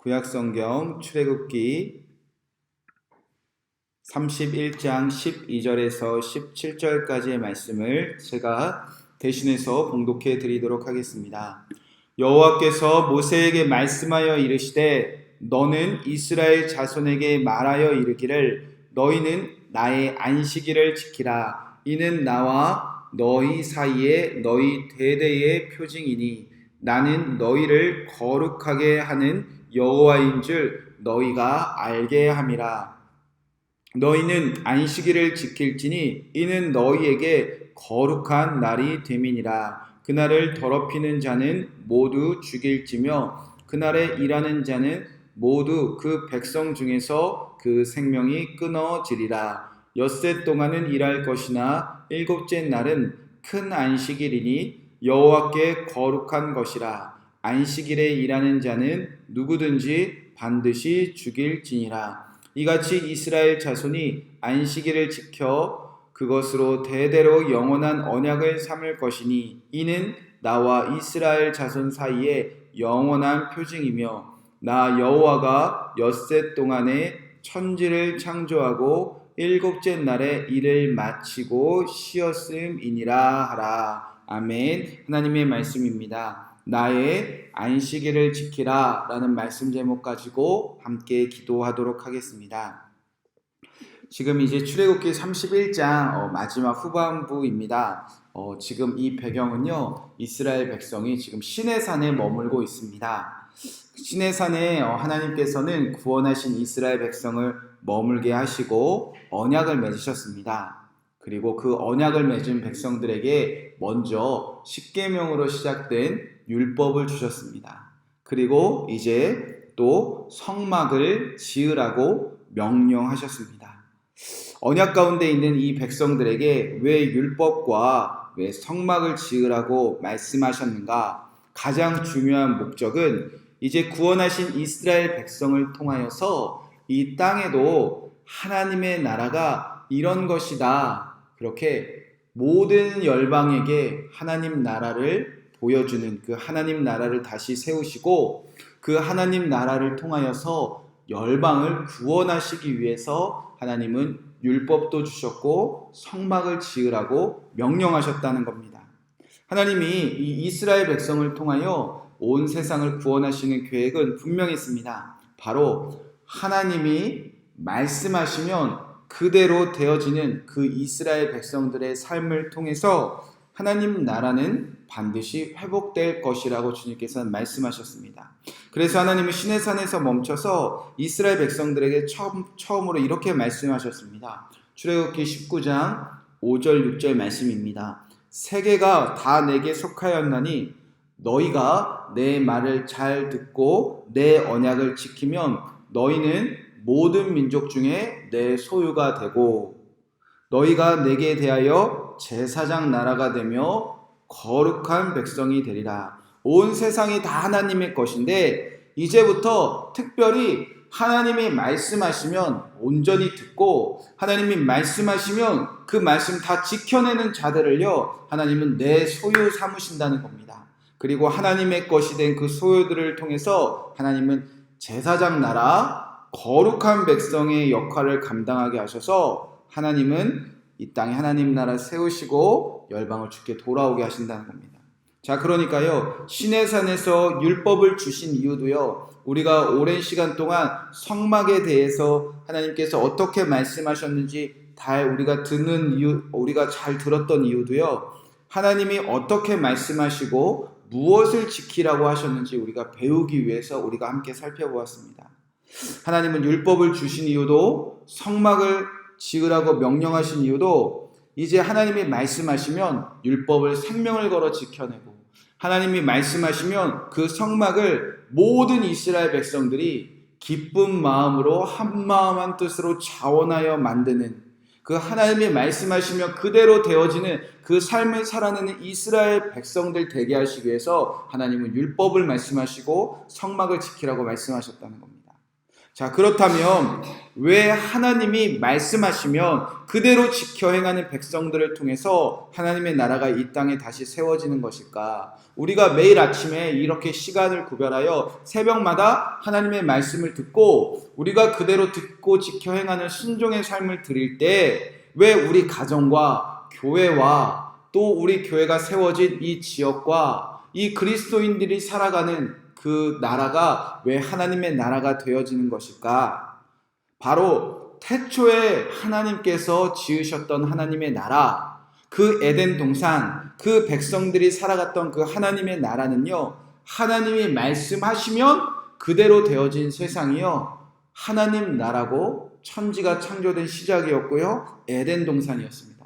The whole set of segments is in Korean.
구약성경 출애굽기 31장 12절에서 17절까지의 말씀을 제가 대신해서 봉독해 드리도록 하겠습니다. 여호와께서 모세에게 말씀하여 이르시되 너는 이스라엘 자손에게 말하여 이르기를 너희는 나의 안식일을 지키라. 이는 나와 너희 사이에 너희 대대의 표징이니 나는 너희를 거룩하게 하는 여호와인 줄 너희가 알게 함이라. 너희는 안식일을 지킬지니 이는 너희에게 거룩한 날이 됨이니라. 그날을 더럽히는 자는 모두 죽일지며 그날에 일하는 자는 모두 그 백성 중에서 그 생명이 끊어지리라. 엿새 동안은 일할 것이나 일곱째 날은 큰 안식일이니 여호와께 거룩한 것이라. 안식일에 일하는 자는 누구든지 반드시 죽일지니라. 이같이 이스라엘 자손이 안식일을 지켜 그것으로 대대로 영원한 언약을 삼을 것이니 이는 나와 이스라엘 자손 사이에 영원한 표징이며 나 여호와가 엿새 동안에 천지를 창조하고 일곱째 날에 일을 마치고 쉬었음이니라 하라. 아멘. 하나님의 말씀입니다. 나의 안식일을 지키라 라는 말씀 제목 가지고 함께 기도하도록 하겠습니다. 지금 이제 출애굽기 31장 마지막 후반부입니다. 지금 이 배경은요, 이스라엘 백성이 지금 시내산에 머물고 있습니다. 시내산에 하나님께서는 구원하신 이스라엘 백성을 머물게 하시고 언약을 맺으셨습니다. 그리고 그 언약을 맺은 백성들에게 먼저 십계명으로 시작된 율법을 주셨습니다. 그리고 이제 또 성막을 지으라고 명령하셨습니다. 언약 가운데 있는 이 백성들에게 왜 율법과 왜 성막을 지으라고 말씀하셨는가? 가장 중요한 목적은 이제 구원하신 이스라엘 백성을 통하여서 이 땅에도 하나님의 나라가 이런 것이다. 그렇게 모든 열방에게 하나님 나라를 보여주는 그 하나님 나라를 다시 세우시고 그 하나님 나라를 통하여서 열방을 구원하시기 위해서 하나님은 율법도 주셨고 성막을 지으라고 명령하셨다는 겁니다. 하나님이 이 이스라엘 백성을 통하여 온 세상을 구원하시는 계획은 분명히 있습니다. 바로 하나님이 말씀하시면 그대로 되어지는 그 이스라엘 백성들의 삶을 통해서 하나님 나라는 반드시 회복될 것이라고 주님께서는 말씀하셨습니다. 그래서 하나님은 시내산에서 멈춰서 이스라엘 백성들에게 처음으로 이렇게 말씀하셨습니다. 출애굽기 19장 5절 6절 말씀입니다. 세계가 다 내게 속하였나니 너희가 내 말을 잘 듣고 내 언약을 지키면 너희는 모든 민족 중에 내 소유가 되고 너희가 내게 대하여 제사장 나라가 되며 거룩한 백성이 되리라. 온 세상이 다 하나님의 것인데 이제부터 특별히 하나님이 말씀하시면 온전히 듣고 하나님이 말씀하시면 그 말씀 다 지켜내는 자들을요 하나님은 내 소유 삼으신다는 겁니다. 그리고 하나님의 것이 된 그 소유들을 통해서 하나님은 제사장 나라 거룩한 백성의 역할을 감당하게 하셔서 하나님은 이 땅에 하나님 나라 세우시고 열방을 주께 돌아오게 하신다는 겁니다. 자, 그러니까요 시내산에서 율법을 주신 이유도요 우리가 오랜 시간 동안 성막에 대해서 하나님께서 어떻게 말씀하셨는지 다 우리가 듣는 이유, 우리가 잘 들었던 이유도요 하나님이 어떻게 말씀하시고 무엇을 지키라고 하셨는지 우리가 배우기 위해서 우리가 함께 살펴보았습니다. 하나님은 율법을 주신 이유도 성막을 지으라고 명령하신 이유도 이제 하나님이 말씀하시면 율법을 생명을 걸어 지켜내고 하나님이 말씀하시면 그 성막을 모든 이스라엘 백성들이 기쁜 마음으로 한 마음 한 뜻으로 자원하여 만드는 그 하나님이 말씀하시면 그대로 되어지는 그 삶을 살아내는 이스라엘 백성들 되게 하시기 위해서 하나님은 율법을 말씀하시고 성막을 지키라고 말씀하셨다는 겁니다. 자, 그렇다면 왜 하나님이 말씀하시면 그대로 지켜 행하는 백성들을 통해서 하나님의 나라가 이 땅에 다시 세워지는 것일까? 우리가 매일 아침에 이렇게 시간을 구별하여 새벽마다 하나님의 말씀을 듣고 우리가 그대로 듣고 지켜 행하는 순종의 삶을 드릴 때 왜 우리 가정과 교회와 또 우리 교회가 세워진 이 지역과 이 그리스도인들이 살아가는 그 나라가 왜 하나님의 나라가 되어지는 것일까? 바로 태초에 하나님께서 지으셨던 하나님의 나라, 그 에덴 동산, 그 백성들이 살아갔던 그 하나님의 나라는요, 하나님이 말씀하시면 그대로 되어진 세상이요, 하나님 나라고 천지가 창조된 시작이었고요, 에덴 동산이었습니다.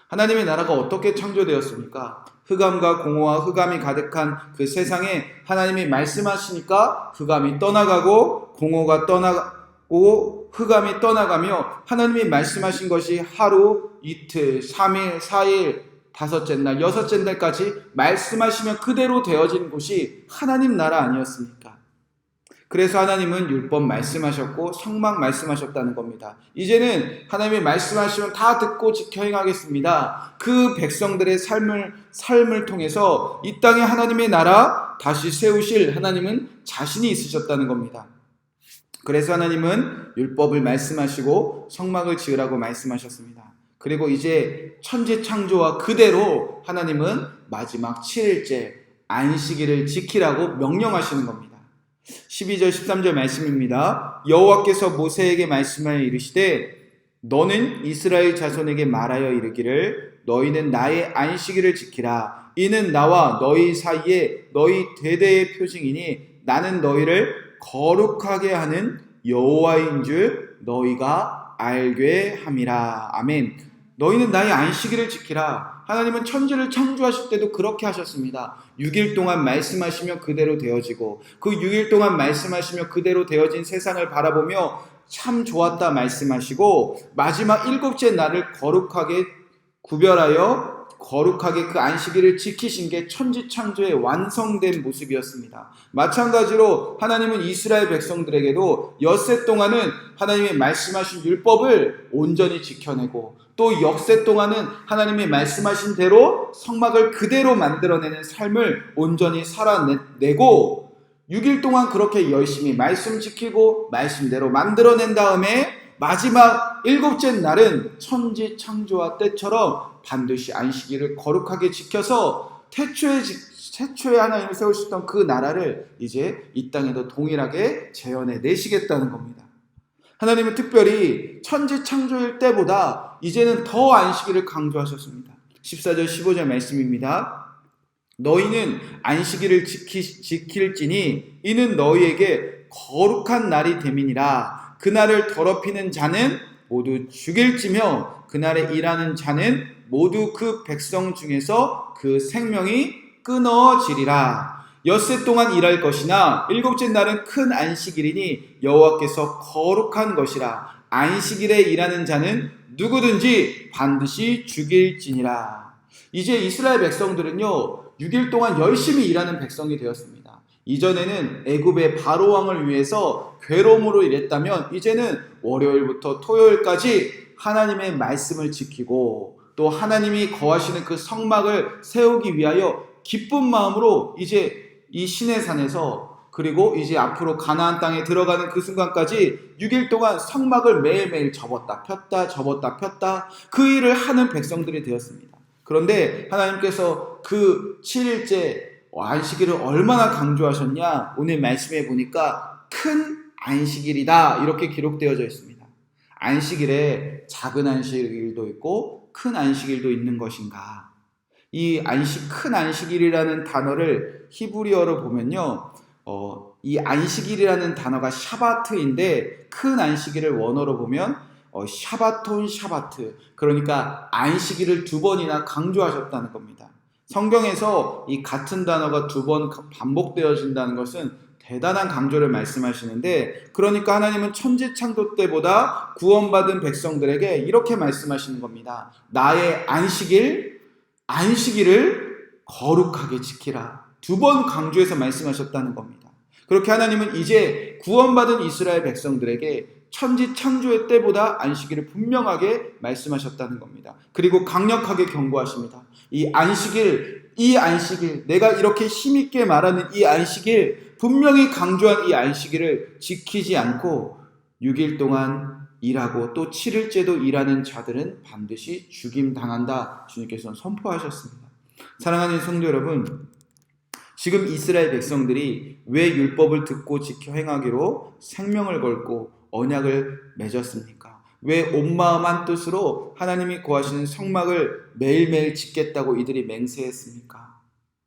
하나님의 나라가 어떻게 창조되었습니까? 흑암과 공허와 흑암이 가득한 그 세상에 하나님이 말씀하시니까 흑암이 떠나가고 공허가 떠나고 흑암이 떠나가며 하나님이 말씀하신 것이 하루, 이틀, 3일, 4일, 다섯째 날, 여섯째 날까지 말씀하시면 그대로 되어진 곳이 하나님 나라 아니었습니까? 그래서 하나님은 율법 말씀하셨고 성막 말씀하셨다는 겁니다. 이제는 하나님이 말씀하시면 다 듣고 지켜 행하겠습니다. 그 백성들의 삶을 통해서 이 땅에 하나님의 나라 다시 세우실 하나님은 자신이 있으셨다는 겁니다. 그래서 하나님은 율법을 말씀하시고 성막을 지으라고 말씀하셨습니다. 그리고 이제 천지 창조와 그대로 하나님은 마지막 7일째 안식일을 지키라고 명령하시는 겁니다. 12절 13절 말씀입니다. 여호와께서 모세에게 말씀하여 이르시되 너는 이스라엘 자손에게 말하여 이르기를 너희는 나의 안식일을 지키라. 이는 나와 너희 사이에 너희 대대의 표징이니 나는 너희를 거룩하게 하는 여호와인 줄 너희가 알게 함이라. 아멘. 너희는 나의 안식일을 지키라. 하나님은 천지를 창조하실 때도 그렇게 하셨습니다. 6일 동안 말씀하시며 그대로 되어지고 그 6일 동안 말씀하시며 그대로 되어진 세상을 바라보며 참 좋았다 말씀하시고 마지막 7째 날을 거룩하게 구별하여 거룩하게 그 안식일을 지키신 게 천지 창조의 완성된 모습이었습니다. 마찬가지로 하나님은 이스라엘 백성들에게도 엿새 동안은 하나님의 말씀하신 율법을 온전히 지켜내고 또 역새 동안은 하나님이 말씀하신 대로 성막을 그대로 만들어내는 삶을 온전히 살아내고 6일 동안 그렇게 열심히 말씀 지키고 말씀대로 만들어낸 다음에 마지막 7째 날은 천지 창조와 때처럼 반드시 안식일을 거룩하게 지켜서 태초에 하나님이 세우셨던 그 나라를 이제 이 땅에도 동일하게 재현해 내시겠다는 겁니다. 하나님은 특별히 천지 창조일 때보다 이제는 더 안식일을 강조하셨습니다. 14절 15절 말씀입니다. 너희는 안식일을 지킬지니 이는 너희에게 거룩한 날이 됨이니라. 그날을 더럽히는 자는 모두 죽일지며 그날에 일하는 자는 모두 그 백성 중에서 그 생명이 끊어지리라. 엿새 동안 일할 것이나 7째 날은 큰 안식일이니 여호와께서 거룩한 것이라. 안식일에 일하는 자는 누구든지 반드시 죽일지니라. 이제 이스라엘 백성들은요 6일 동안 열심히 일하는 백성이 되었습니다. 이전에는 애굽의 바로 왕을 위해서 괴로움으로 일했다면 이제는 월요일부터 토요일까지 하나님의 말씀을 지키고 또 하나님이 거하시는 그 성막을 세우기 위하여 기쁜 마음으로 이제 이 시내산에서 그리고 이제 앞으로 가나안 땅에 들어가는 그 순간까지 6일 동안 성막을 매일매일 접었다 폈다 그 일을 하는 백성들이 되었습니다. 그런데 하나님께서 그 7일째 안식일을 얼마나 강조하셨냐? 오늘 말씀해 보니까 큰 안식일이다 이렇게 기록되어져 있습니다. 안식일에 작은 안식일도 있고 큰 안식일도 있는 것인가? 이 큰 안식일이라는 단어를 히브리어로 보면요, 이 안식일이라는 단어가 샤바트인데 큰 안식일을 원어로 보면 샤바톤 샤바트, 그러니까 안식일을 2번이나 강조하셨다는 겁니다. 성경에서 이 같은 단어가 2번 반복되어진다는 것은 대단한 강조를 말씀하시는데, 그러니까 하나님은 천지 창조 때보다 구원받은 백성들에게 이렇게 말씀하시는 겁니다. 나의 안식일을 거룩하게 지키라. 2번 강조해서 말씀하셨다는 겁니다. 그렇게 하나님은 이제 구원받은 이스라엘 백성들에게 천지 창조의 때보다 안식일을 분명하게 말씀하셨다는 겁니다. 그리고 강력하게 경고하십니다. 이 안식일, 내가 이렇게 힘있게 말하는 이 안식일, 분명히 강조한 이 안식일을 지키지 않고 6일 동안 일하고 또 7일째도 일하는 자들은 반드시 죽임당한다. 주님께서는 선포하셨습니다. 사랑하는 성도 여러분, 지금 이스라엘 백성들이 왜 율법을 듣고 지켜 행하기로 생명을 걸고 언약을 맺었습니까? 왜 온 마음 한 뜻으로 하나님이 구하시는 성막을 매일매일 짓겠다고 이들이 맹세했습니까?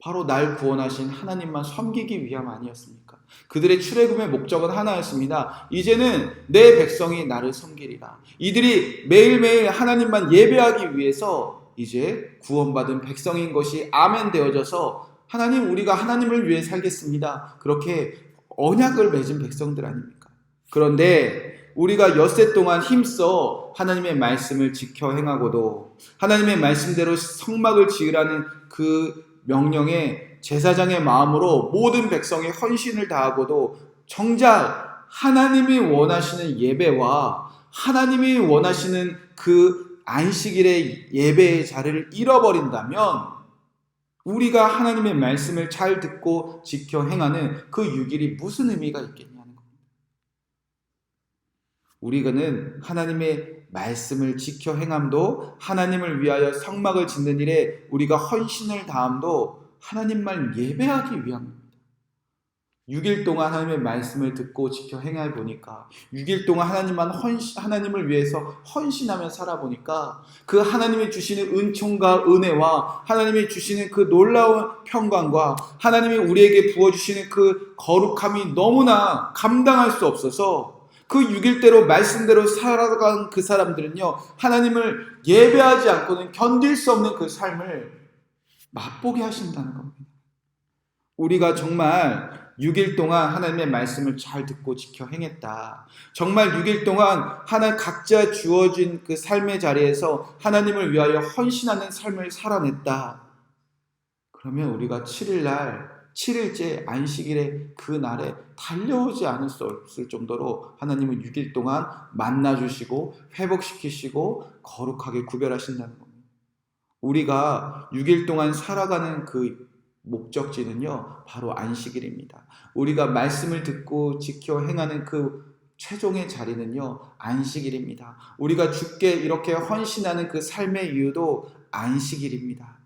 바로 날 구원하신 하나님만 섬기기 위함 아니었습니까? 그들의 출애굽의 목적은 하나였습니다. 이제는 내 백성이 나를 섬기리라. 이들이 매일매일 하나님만 예배하기 위해서 이제 구원받은 백성인 것이 아멘 되어져서 하나님, 우리가 하나님을 위해 살겠습니다. 그렇게 언약을 맺은 백성들 아닙니까? 그런데 우리가 엿새 동안 힘써 하나님의 말씀을 지켜 행하고도 하나님의 말씀대로 성막을 지으라는 그 명령에 제사장의 마음으로 모든 백성의 헌신을 다하고도 정작 하나님이 원하시는 예배와 하나님이 원하시는 그 안식일의 예배의 자리를 잃어버린다면 우리가 하나님의 말씀을 잘 듣고 지켜 행하는 그 6일이 무슨 의미가 있겠냐는 겁니다. 우리는 하나님의 말씀을 지켜 행함도 하나님을 위하여 성막을 짓는 일에 우리가 헌신을 다함도 하나님만 예배하기 위함입니다. 6일 동안 하나님의 말씀을 듣고 지켜 행해 보니까 6일 동안 하나님을 위해서 헌신하며 살아보니까 그 하나님이 주시는 은총과 은혜와 하나님이 주시는 그 놀라운 평강과 하나님이 우리에게 부어주시는 그 거룩함이 너무나 감당할 수 없어서 그 6일대로 말씀대로 살아간 그 사람들은요, 하나님을 예배하지 않고는 견딜 수 없는 그 삶을 맛보게 하신다는 겁니다. 우리가 정말 6일 동안 하나님의 말씀을 잘 듣고 지켜 행했다. 정말 6일 동안 하나 각자 주어진 그 삶의 자리에서 하나님을 위하여 헌신하는 삶을 살아냈다. 그러면 우리가 7일째 안식일의 그 날에 달려오지 않을 수 없을 정도로 하나님은 6일 동안 만나주시고 회복시키시고 거룩하게 구별하신다는 겁니다. 우리가 6일 동안 살아가는 그 목적지는요, 바로 안식일입니다. 우리가 말씀을 듣고 지켜 행하는 그 최종의 자리는요, 안식일입니다. 우리가 주께 이렇게 헌신하는 그 삶의 이유도 안식일입니다.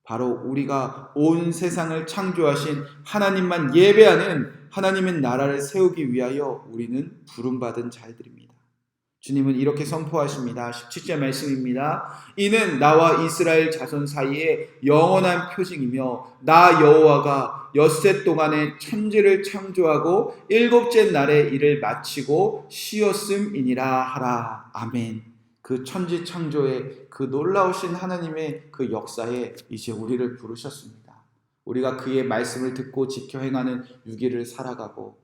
바로 우리가 온 세상을 창조하신 하나님만 예배하는 하나님의 나라를 세우기 위하여 우리는 부름받은 자들입니다. 주님은 이렇게 선포하십니다. 17절 말씀입니다. 이는 나와 이스라엘 자손 사이에 영원한 표징이며 나 여호와가 엿새 동안에 천지를 창조하고 일곱째 날에 일을 마치고 쉬었음이니라 하라. 아멘. 그 천지 창조의 그 놀라우신 하나님의 그 역사에 이제 우리를 부르셨습니다. 우리가 그의 말씀을 듣고 지켜 행하는 6일을 살아가고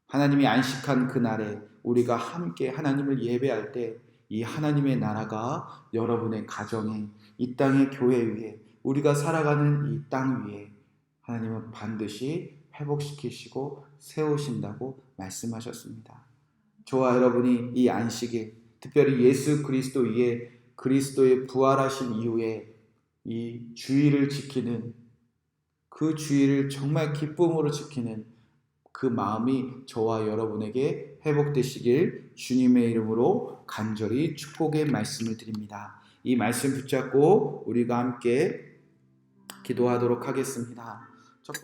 하나님이 안식한 그 날에 우리가 함께 하나님을 예배할 때 이 하나님의 나라가 여러분의 가정에, 이 땅의 교회 위에, 우리가 살아가는 이 땅 위에 하나님은 반드시 회복시키시고 세우신다고 말씀하셨습니다. 저와 여러분이 이 안식일, 특별히 예수 그리스도 위에 그리스도의 부활하신 이후에 이 주일을 지키는, 그 주일을 정말 기쁨으로 지키는 그 마음이 저와 여러분에게 회복되시길 주님의 이름으로 간절히 축복의 말씀을 드립니다. 이 말씀 붙잡고 우리가 함께 기도하도록 하겠습니다.